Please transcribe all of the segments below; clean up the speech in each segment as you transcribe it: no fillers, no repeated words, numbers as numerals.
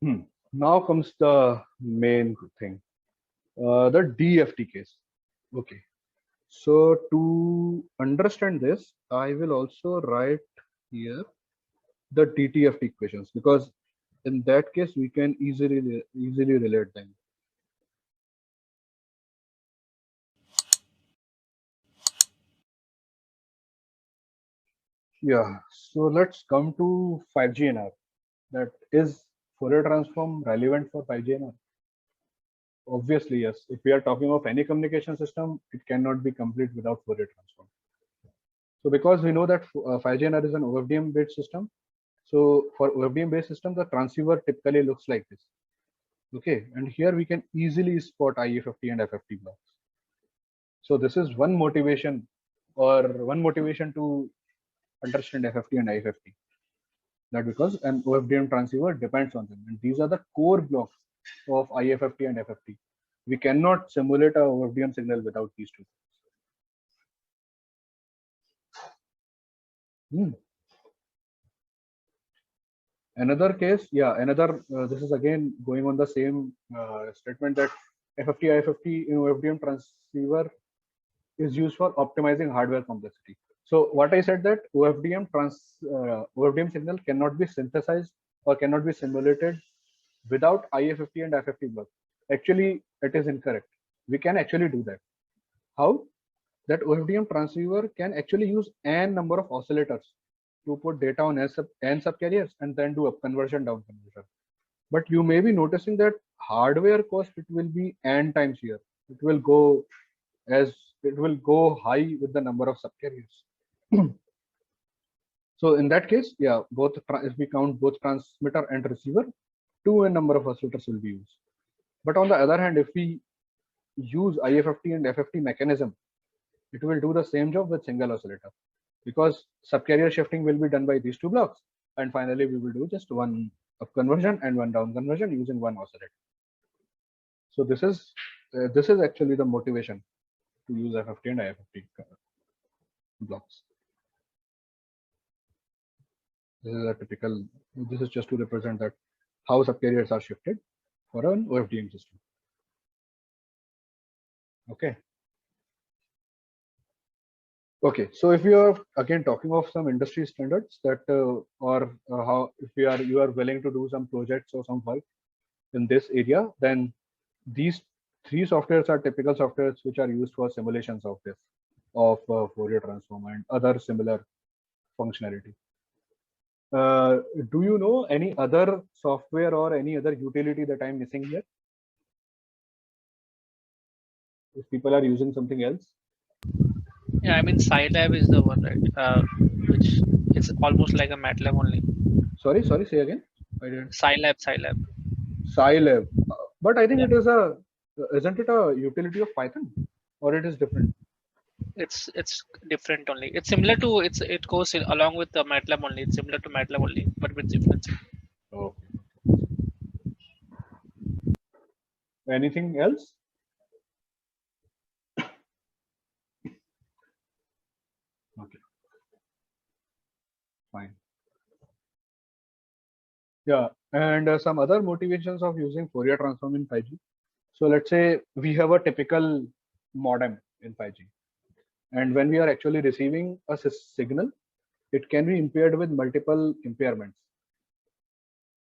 Hmm. Now comes the main thing, the DFT case. Okay. So to understand this, I will also write here the DTFT equations, because in that case we can easily relate them. Yeah. So let's come to 5G NR. That is Fourier transform relevant for 5G NR? Obviously, yes. If we are talking of any communication system, it cannot be complete without Fourier transform. So because we know that 5G NR is an OFDM based system, so for OFDM based system, the transceiver typically looks like this. Okay, and here we can easily spot IFFT and FFT blocks. So this is one motivation to understand FFT and IFFT. That because an OFDM transceiver depends on them, and these are the core blocks of IFFT and FFT. We cannot simulate a OFDM signal without these two. Hmm. Another case, yeah, this is again going on the same statement that FFT, IFFT in OFDM transceiver is used for optimizing hardware complexity. So what I said that OFDM signal cannot be synthesized or cannot be simulated without IFFT and FFT blocks. Actually, it is incorrect. We can actually do that. How? That OFDM transceiver can actually use n number of oscillators to put data on n subcarriers and then do up conversion, down conversion. But you may be noticing that hardware cost, it will be n times here. It will go as it will go high with the number of subcarriers. So in that case, yeah, if we count both transmitter and receiver, 2n number of oscillators will be used. But on the other hand, if we use IFFT and FFT mechanism, it will do the same job with single oscillator, because subcarrier shifting will be done by these two blocks, and finally we will do just one up conversion and one down conversion using one oscillator. So this is actually the motivation to use FFT and IFFT blocks. This is a typical. This is just to represent that how subcarriers are shifted for an OFDM system. Okay. Okay. So if you are again talking of some industry standards that how if you are willing to do some projects or some work in this area, then these three softwares are typical softwares which are used for simulations of this, of Fourier transform and other similar functionality. Do you know any other software or any other utility that I'm missing here? If people are using something else? Yeah, I mean Scilab is the one, right? Which it's almost like a MATLAB only. Sorry, say again. I didn't. Scilab. Scilab. But I think Yeah, it is isn't it a utility of Python, or it is different? it's different only. It's similar to it goes along with the MATLAB only. It's similar to MATLAB only, but with difference. Okay. Anything else? Okay, fine. Yeah, and some other motivations of using Fourier transform in 5G. So let's say we have a typical modem in 5G, and when we are actually receiving a signal, it can be impaired with multiple impairments.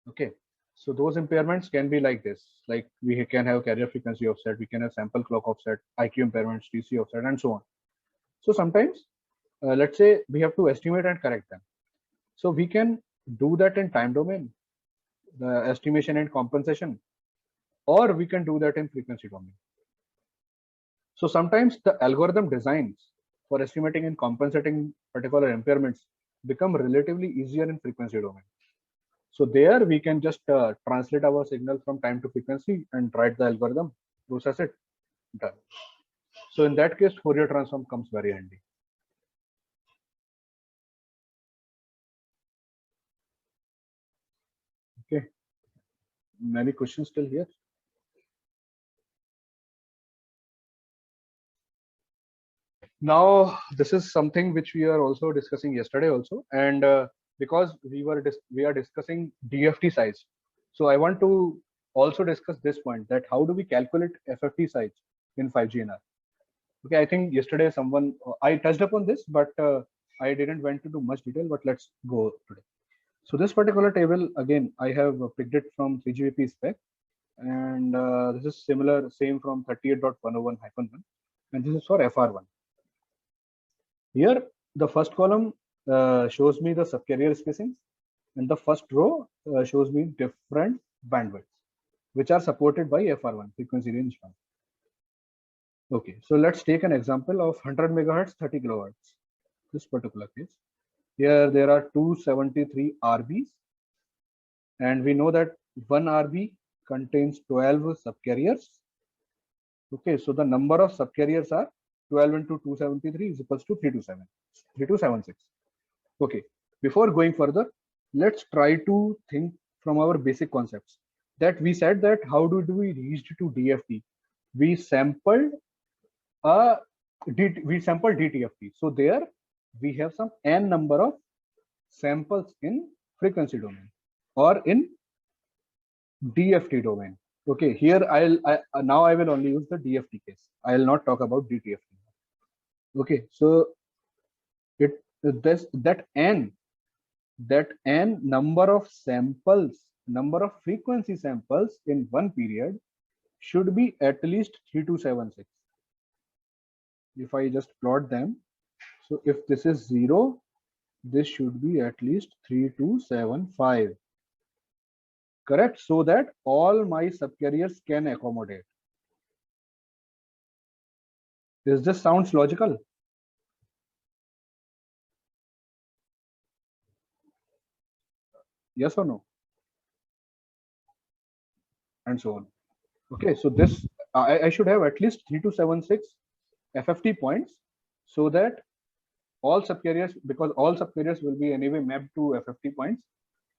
Okay, so those impairments can be like this, like we can have carrier frequency offset, we can have sample clock offset, IQ impairments, TC offset, and so on. So sometimes, let's say we have to estimate and correct them. So we can do that in time domain, the estimation and compensation, or we can do that in frequency domain. So sometimes the algorithm designs for estimating and compensating particular impairments become relatively easier in frequency domain. So there we can just translate our signal from time to frequency and write the algorithm, process it, done. So in that case, Fourier transform comes very handy. Okay, many questions still here. Now this is something which we are also discussing yesterday also, and because we are discussing DFT size. So I want to also discuss this point, that how do we calculate FFT size in 5G NR? Okay, I think yesterday I touched upon this, but I didn't went into much detail. But let's go today. So this particular table, again, I have picked it from 3GPP spec, and this is same from 38.101-1, and this is for FR1. Here, the first column shows me the subcarrier spacings, and the first row shows me different bandwidths, which are supported by FR1, frequency range 1. Okay, so let's take an example of 100 megahertz, 30 kilohertz. This particular case. Here there are 273 RBs, and we know that one RB contains 12 subcarriers. Okay, so the number of subcarriers are 12 into 273 is equals to 3276. Okay, before going further, let's try to think from our basic concepts. That we said that how do we reach to DFT? We sampled DTFT. So there we have some n number of samples in frequency domain or in DFT domain. Okay, here now I will only use the DFT case. I will not talk about DTFT. Okay, so that n number of samples, number of frequency samples in one period should be at least 3276. If I just plot them, so if this is 0, this should be at least 3275. Correct, so that all my subcarriers can accommodate. Does this sounds logical? Yes or no? And so on. Okay, so this I should have at least 3276 FFT points, so that all subcarriers, because all subcarriers will be anyway mapped to FFT points,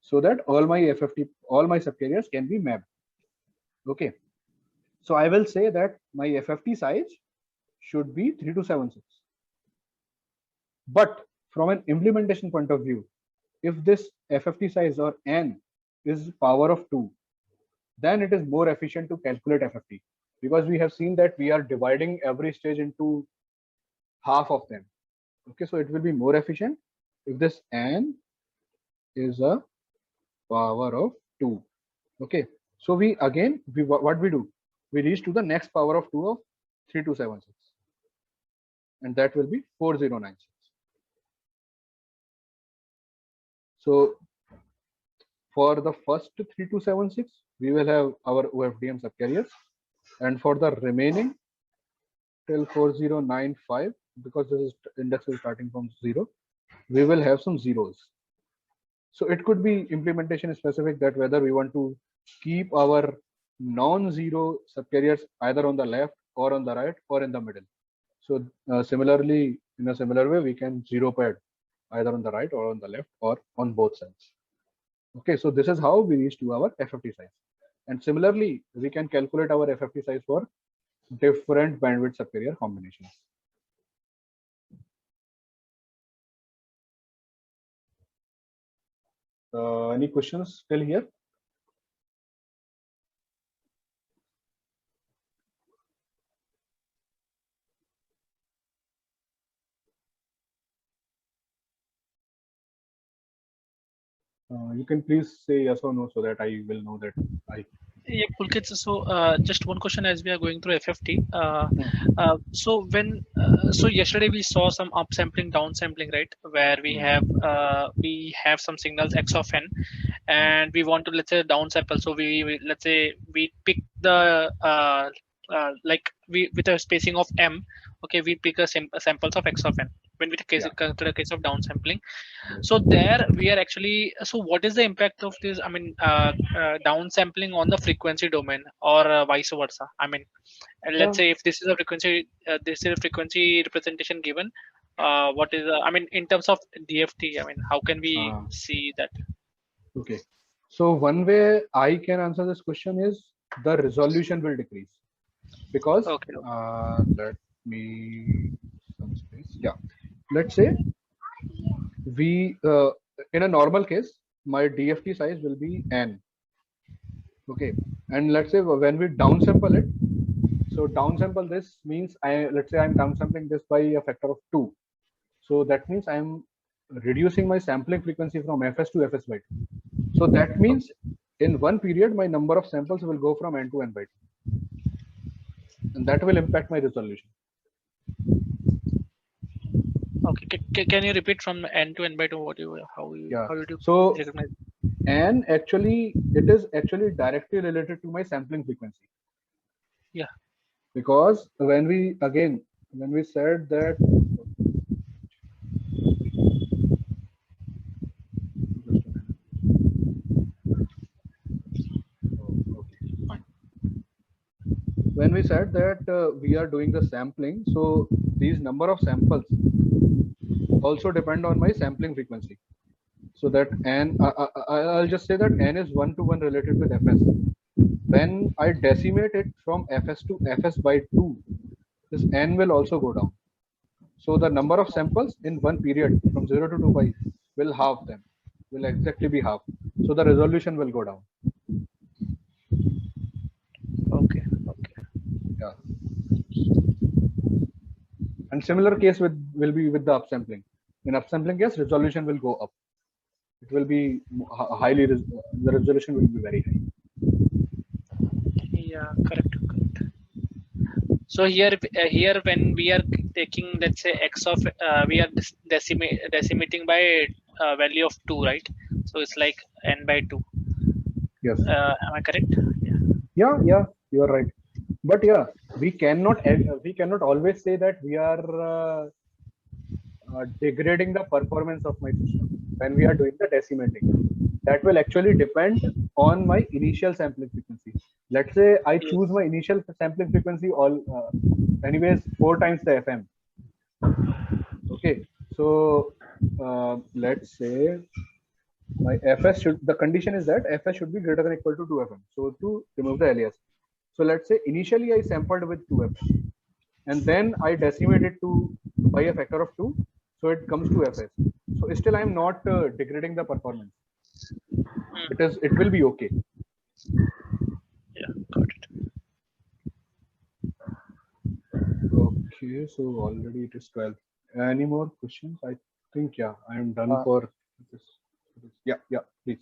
so that all my subcarriers can be mapped. Okay, so I will say that my FFT size should be 3276. But from an implementation point of view, if this FFT size or n is power of 2, then it is more efficient to calculate FFT, because we have seen that we are dividing every stage into half of them. Okay, so it will be more efficient if this n is a power of 2. Okay, so what we do, we reach to the next power of 2 of 3276, and that will be 4096. So for the first 3276, we will have our OFDM subcarriers, and for the remaining till 4095, because this index is starting from 0, we will have some zeros. So it could be implementation specific, that whether we want to keep our non-zero subcarriers either on the left or on the right or in the middle. So similarly, in a similar way, we can zero pad either on the right or on the left or on both sides. Okay, so this is how we reach to our FFT size. And similarly, we can calculate our FFT size for different bandwidth subcarrier combinations. Any questions still here? You can please say yes or no, so that I will know that I. Yeah, Pulkit, so just one question as we are going through FFT. So so yesterday we saw some upsampling, downsampling, right? Where we have some signals X of n, and we want to, let's say, downsample. So let's say we pick the like with a spacing of m. Okay, we pick samples of X of n when we consider a case of downsampling. So there we are actually, so what is the impact of this, I mean, downsampling on the frequency domain, or vice versa? I mean, let's say if this is a frequency representation given, what is I mean, in terms of DFT, I mean, how can we see that? Okay, so one way I can answer this question is the resolution will decrease, because let me some space. Yeah, let's say we in a normal case, my DFT size will be n. Okay, and let's say when we downsample it, so downsample this means let's say I'm downsampling this by a factor of 2. So that means I'm reducing my sampling frequency from fs to fs by 2. So that means in one period my number of samples will go from n to n by 2, and that will impact my resolution. Okay, can you repeat from n to n by 2? How did you So recognize? n actually, it is actually directly related to my sampling frequency. Yeah. Because when we said that, just a minute. Oh, okay, fine. When we said that we are doing the sampling, so these number of samples also depend on my sampling frequency. So that n, I'll just say that n is 1-to-1 related with fs. When I decimate it from fs to fs by 2, this n will also go down. So the number of samples in one period from 0 to 2 pi will halve them, will exactly be half. So the resolution will go down. Okay. Yeah. And similar case will be with the upsampling. In upsampling case, resolution will go up. It will be highly, the resolution will be very high. Yeah, correct. So here when we are taking, let's say, x of we are decimating by value of 2, right? So it's like n by 2. Yes. Am I correct? Yeah, you are right. But yeah, we cannot always say that we are degrading the performance of my system when we are doing the decimating. That will actually depend on my initial sampling frequency. Let's say I choose my initial sampling frequency anyways 4 times the FM. Okay, so let's say my fs should, the condition is that fs should be greater than or equal to 2 FM. So to remove the alias, so let's say initially I sampled with 2FM, and then I decimate it to by a factor of 2, so it comes to fs. So still I'm not degrading the performance. It will be okay. Yeah, got it. Okay, so already it is 12. Any more questions? I think yeah, I am done for this. Yeah, please.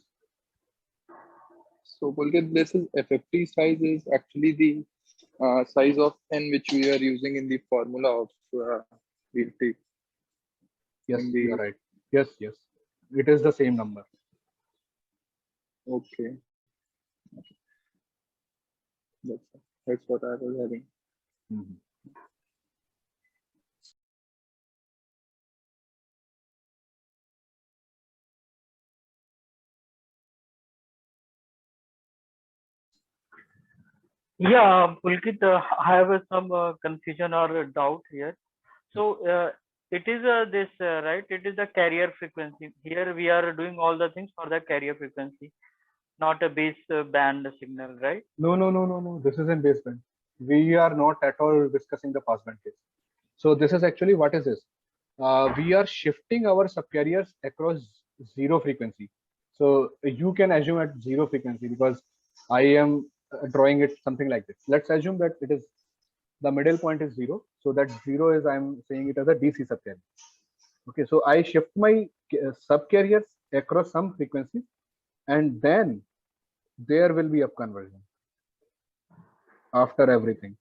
So Pulkit, this is FFT size is actually the size of n which we are using in the formula of VFT. Yes, you are right. Yes. It is the same number. Okay. That's what I was having. Mm-hmm. Yeah, Pulkit, I have some confusion or a doubt here. So it is this right? It is the carrier frequency. Here we are doing all the things for the carrier frequency, not a base band signal, right? No. This is in baseband. We are not at all discussing the passband case. So this is actually what is this? We are shifting our subcarriers across zero frequency. So you can assume at zero frequency because I am drawing it something like this. Let's assume that it is the middle point is 0. So that 0 is, I'm saying it as a DC subcarrier. Okay, so I shift my subcarriers across some frequency, and then there will be up conversion after everything.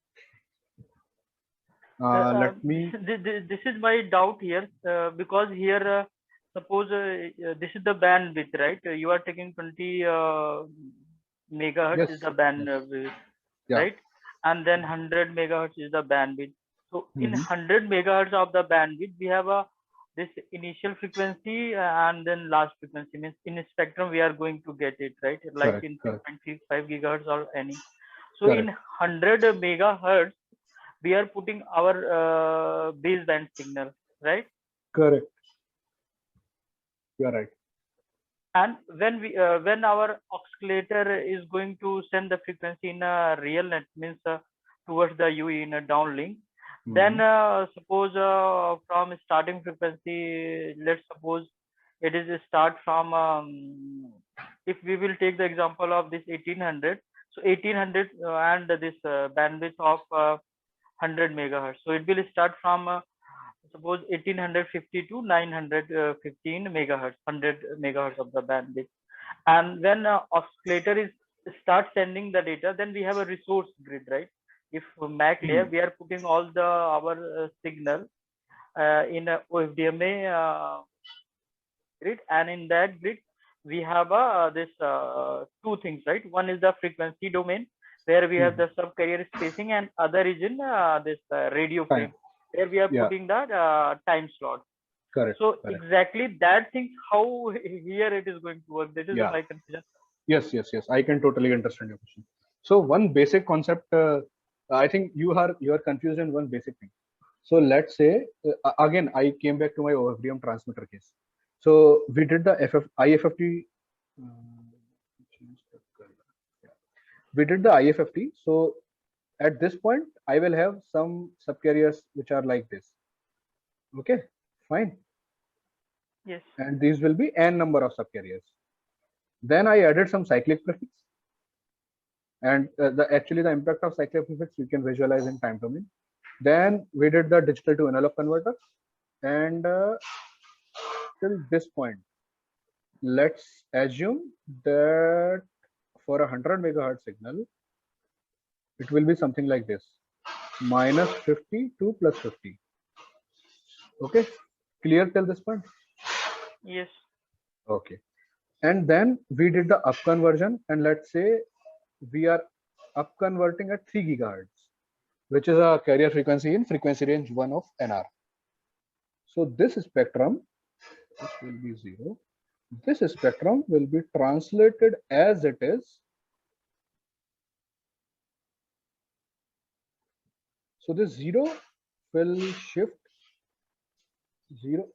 Let me. This is my doubt here because here, suppose this is the bandwidth, right? You are taking 20 megahertz Yes, is the bandwidth, yeah. right? And then 100 megahertz is the bandwidth. So in Mhm. 100 megahertz of the bandwidth, we have this initial frequency and then last frequency. Means in a spectrum we are going to get it, right? Like in 3.5 gigahertz or any. So in 100 megahertz, we are putting our baseband signal, right? Correct. You are right. And when our oscillator is going to send the frequency in a real net, means towards the UE in a downlink, then suppose from starting frequency, let's suppose it is a start from if we will take the example of this 1800, So 1800 and this bandwidth of 100 megahertz. So it will start from suppose 1850 to 915 megahertz, 100 megahertz of the bandwidth. And when oscillator is start sending the data, then we have a resource grid, right? If MAC layer, we are putting all the our signal in a OFDMA grid, and in that grid we have this two things, right? One is the frequency domain where we have the subcarrier spacing, and other is in this radio frame where we are putting the time slot. Correct. So correct. exactly that thing, how here it is going to work. That is my confusion. Yes. I can totally understand your question. So one basic concept, I think you are confused in one basic thing. So let's say again I came back to my OFDM transmitter case. So we did the IFFT. We did the IFFT. So at this point, I will have some subcarriers which are like this. Okay, fine. Yes. And these will be n number of subcarriers. Then I added some cyclic prefix. And actually the impact of cyclic prefix you can visualize in time domain. Then we did the digital to analog converter. And till this point, let's assume that for a 100 megahertz signal, it will be something like this: minus 50 to plus 50. Okay, clear till this point? Yes. Okay. And then we did the up conversion, and let's say we are up converting at 3 gigahertz, which is a carrier frequency in frequency range 1 of NR. So this spectrum, this will be 0. This spectrum will be translated as it is. So this 0 will shift 0.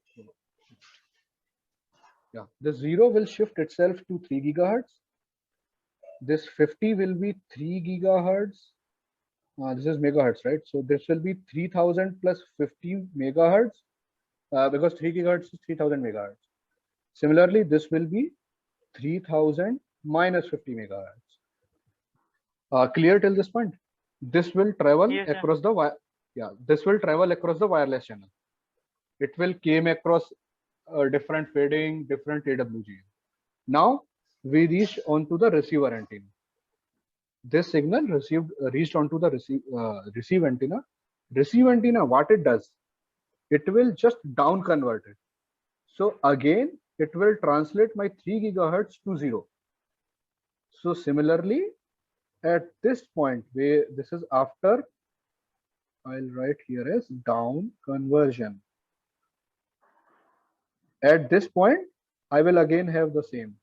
Yeah, the 0 will shift itself to 3 gigahertz. This 50 will be 3 gigahertz. This is megahertz, right? So this will be 3000 plus 50 megahertz because 3 gigahertz is 3000 megahertz. Similarly, this will be 3000 minus 50 megahertz. Clear till this point? This will travel across the wire. Yeah, this will travel across the wireless channel. It will came across different fading, different AWG. Now we reach onto the receiver antenna. This signal reached onto the receive antenna. Receive antenna, what it does, it will just down convert it. So again, it will translate my 3 gigahertz to 0. So similarly, at this point, where this is after, I'll write here as down conversion. At this point, I will again have the same.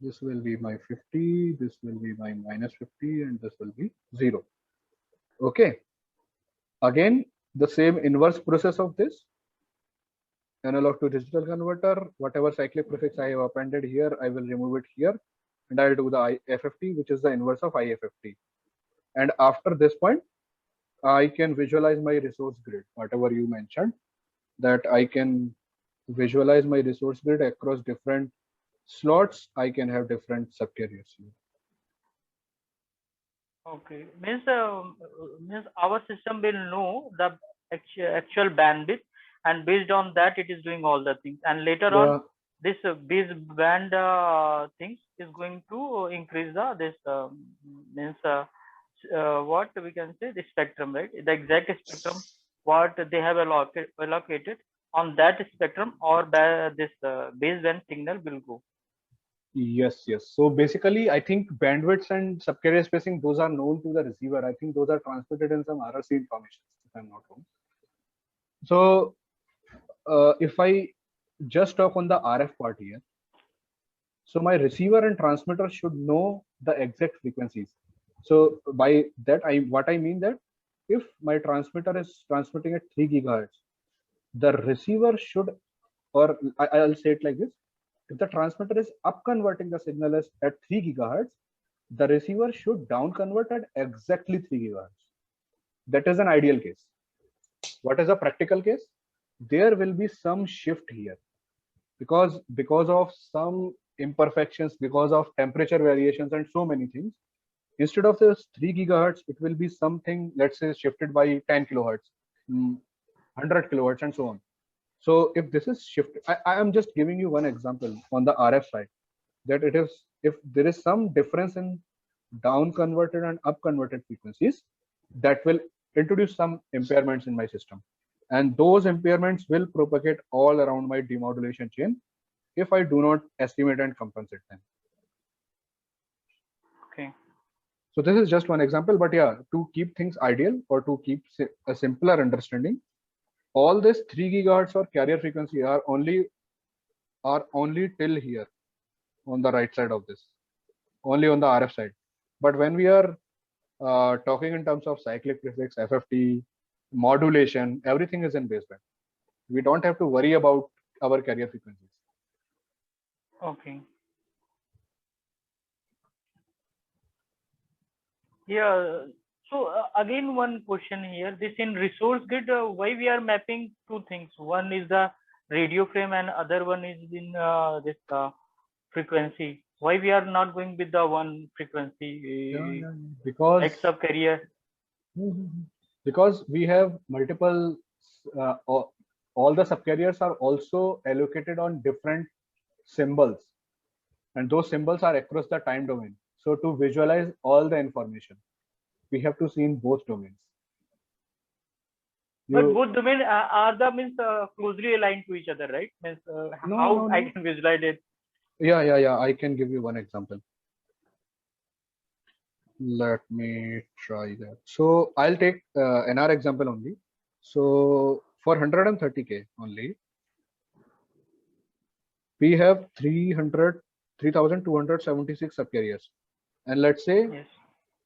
This will be my 50, this will be my minus 50, and this will be 0. Okay. Again, the same inverse process of this. Analog to digital converter, whatever cyclic prefix I have appended here, I will remove it here. And I'll do the IFFT, which is the inverse of IFFT. And after this point, I can visualize my resource grid, whatever you mentioned, that I can visualize my resource grid across different slots. I can have different subcarriers here. Okay, means our system will know the actual bandwidth, and based on that, it is doing all the things. And later on, this baseband things is going to increase this what we can say, the spectrum, right? The exact spectrum what they have allocated on that spectrum, or this baseband signal will go. Yes. So basically, I think bandwidths and subcarrier spacing, those are known to the receiver. I think those are transmitted in some RRC information, if I'm not wrong. So if I just talk on the RF part here, so my receiver and transmitter should know the exact frequencies. So by that, what I mean that if my transmitter is transmitting at 3 gigahertz, the receiver should, or I'll say it like this: if the transmitter is up converting the signal as at 3 gigahertz, the receiver should down convert at exactly 3 gigahertz. That is an ideal case. What is a practical case? There will be some shift here because of some imperfections because of temperature variations and so many things. Instead of this 3 gigahertz, it will be something, let's say, shifted by 10 kilohertz, 100 kilohertz, and so on. So if this is shifted, I am just giving you one example on the RF side, that it is, if there is some difference in down converted and up converted frequencies, that will introduce some impairments in my system. And those impairments will propagate all around my demodulation chain if I do not estimate and compensate them. Okay. So this is just one example, but yeah, to keep things ideal or to keep a simpler understanding, all this 3 gigahertz or carrier frequency are only till here on the right side of this, only on the RF side. But when we are talking in terms of cyclic prefix, FFT, modulation, everything is in baseband. We don't have to worry about our carrier frequencies. Okay. Yeah. So again, one question here. This in resource grid, why we are mapping two things? One is the radio frame, and other one is in this frequency. Why we are not going with the one frequency? Because like subcarrier. Because we have multiple, all the subcarriers are also allocated on different symbols, and those symbols are across the time domain. So to visualize all the information, we have to see in both domains. But both domains are the means closely aligned to each other, right? Means how I can visualize it? Yeah. I can give you one example. Let me try that. So I'll take NR example only. So for 130K only, we have 3,276 subcarriers. And let's say, yes,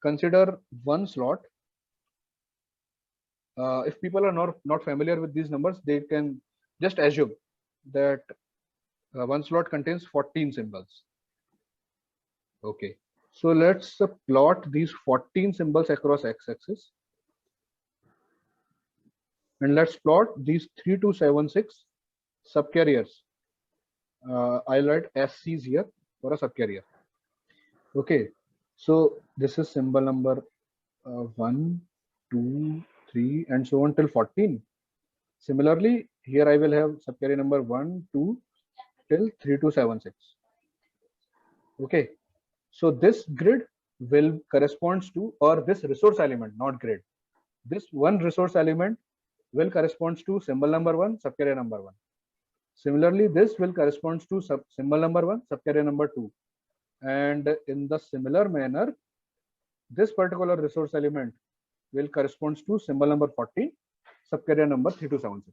consider one slot. If people are not familiar with these numbers, they can just assume that one slot contains 14 symbols. Okay, so let's plot these 14 symbols across x-axis, and let's plot these 3276 subcarriers. I'll write SCs here for a subcarrier. Okay, so this is symbol number 1, 2, 3, and so on till 14. Similarly, here I will have subcarrier number 1, 2 till 3276. Okay, so this grid will corresponds to, or this resource element, not grid, this one resource element will corresponds to symbol number 1, subcarrier number 1. Similarly, this will corresponds to symbol number 1, subcarrier number 2. And in the similar manner, this particular resource element will corresponds to symbol number 40, subcarrier number 3276.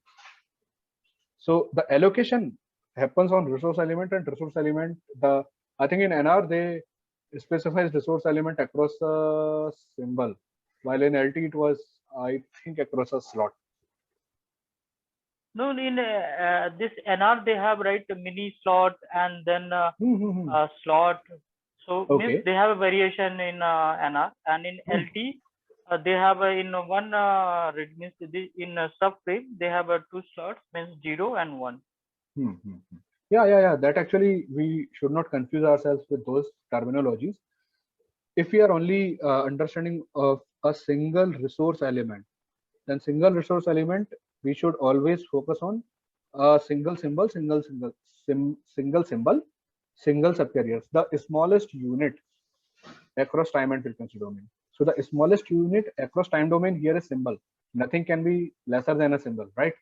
So the allocation happens on resource element, and resource element, I think in NR they specifies resource element across a symbol, while in LT it was, I think, across a slot. No, in this NR they have mini slot and then slot. So Okay. means they have a variation in NR, and in LT they have in one means in subframe they have 2 slots, means 0 and 1. Yeah. That actually we should not confuse ourselves with those terminologies. If we are only understanding of a single resource element, then single resource element, we should always focus on a single symbol, single symbol, single subcarriers, the smallest unit across time and frequency domain. So the smallest unit across time domain here is symbol. Nothing can be lesser than a symbol, right?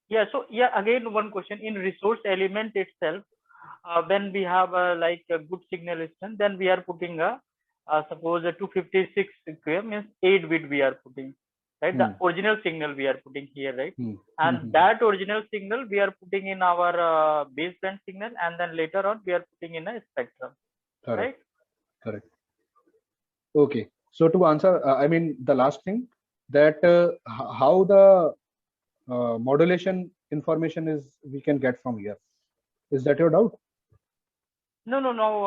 Yeah. So yeah, again one question in resource element itself. When we have a good signal distance, then we are putting suppose a 256 square, means 8 bit we are putting, right? The original signal we are putting here, right? And that original signal we are putting in our baseband signal, and then later on we are putting in a spectrum. Correct. Right? Correct. Okay. So to answer, I mean, the last thing, that how the modulation information is we can get from here. Is that your doubt? No.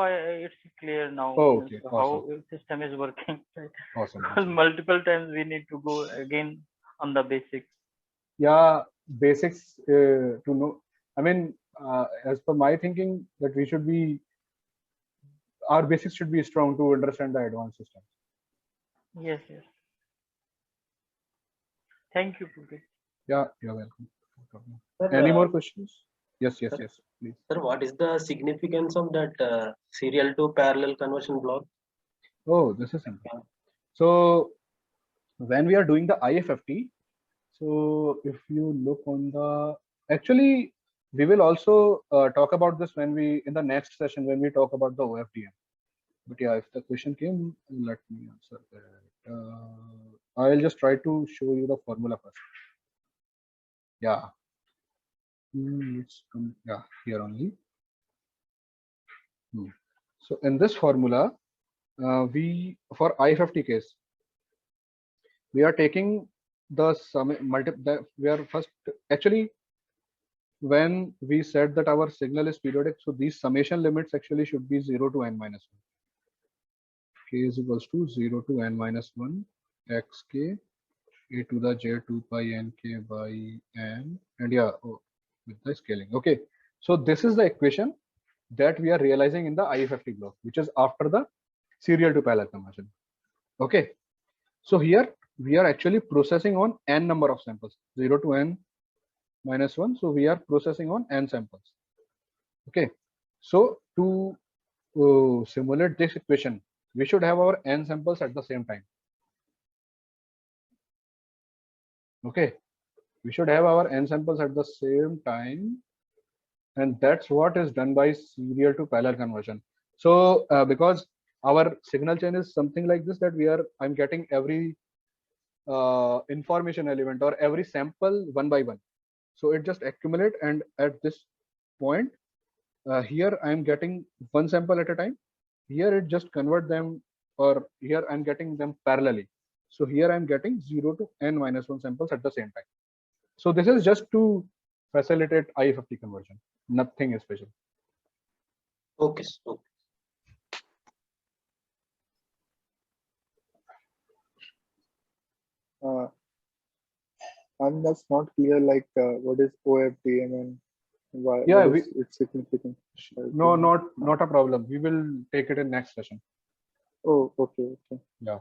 It's clear now. Oh, okay. How Awesome. system is working. Right? Awesome. Multiple times we need to go again on the basics. Yeah, basics to know. I mean, as per my thinking, that we should be, our basics should be strong to understand the advanced systems. Yes, yes. Thank you, Pulkit. Yeah, you're welcome. No problem. Sir, Any more questions? Yes, yes, sir? yes, please. Sir, what is the significance of that serial to parallel conversion block? Oh, this is simple. So when we are doing the IFFT, so if you look on the, actually, we will also talk about this when we, in the next session, when we talk about the OFDM. But yeah, if the question came, let me answer that. I'll just try to show you the formula first. Yeah. It's yeah, here only. So in this formula, we, for IFFT case, we are taking the sum we are first, actually, when we said that our signal is periodic, so these summation limits actually should be 0 to n minus 1. K is equals to 0 to n minus 1 xk a to the j 2 pi nk by n, and yeah, with the scaling. Okay, so this is the equation that we are realizing in the IFFT block, which is after the serial to parallel conversion. Okay, so here we are actually processing on n number of samples, 0 to n minus 1. So we are processing on n samples. Okay, so to simulate this equation, we should have our n samples at the same time. Okay, we should have our n samples at the same time, and that's what is done by serial to parallel conversion. So because our signal chain is something like this, that I'm getting every information element or every sample one by one, so it just accumulate, and at this point here I'm getting one sample at a time. Here it just convert them, or here I'm getting them parallelly. So here I'm getting 0 to n minus 1 samples at the same time. So this is just to facilitate IFFT conversion, nothing special. Okay. Okay. I'm just not clear, like what is OFDM and why, Yeah, what is its significance? no, not a problem. We will take it in next session. Oh, okay, okay. Yeah.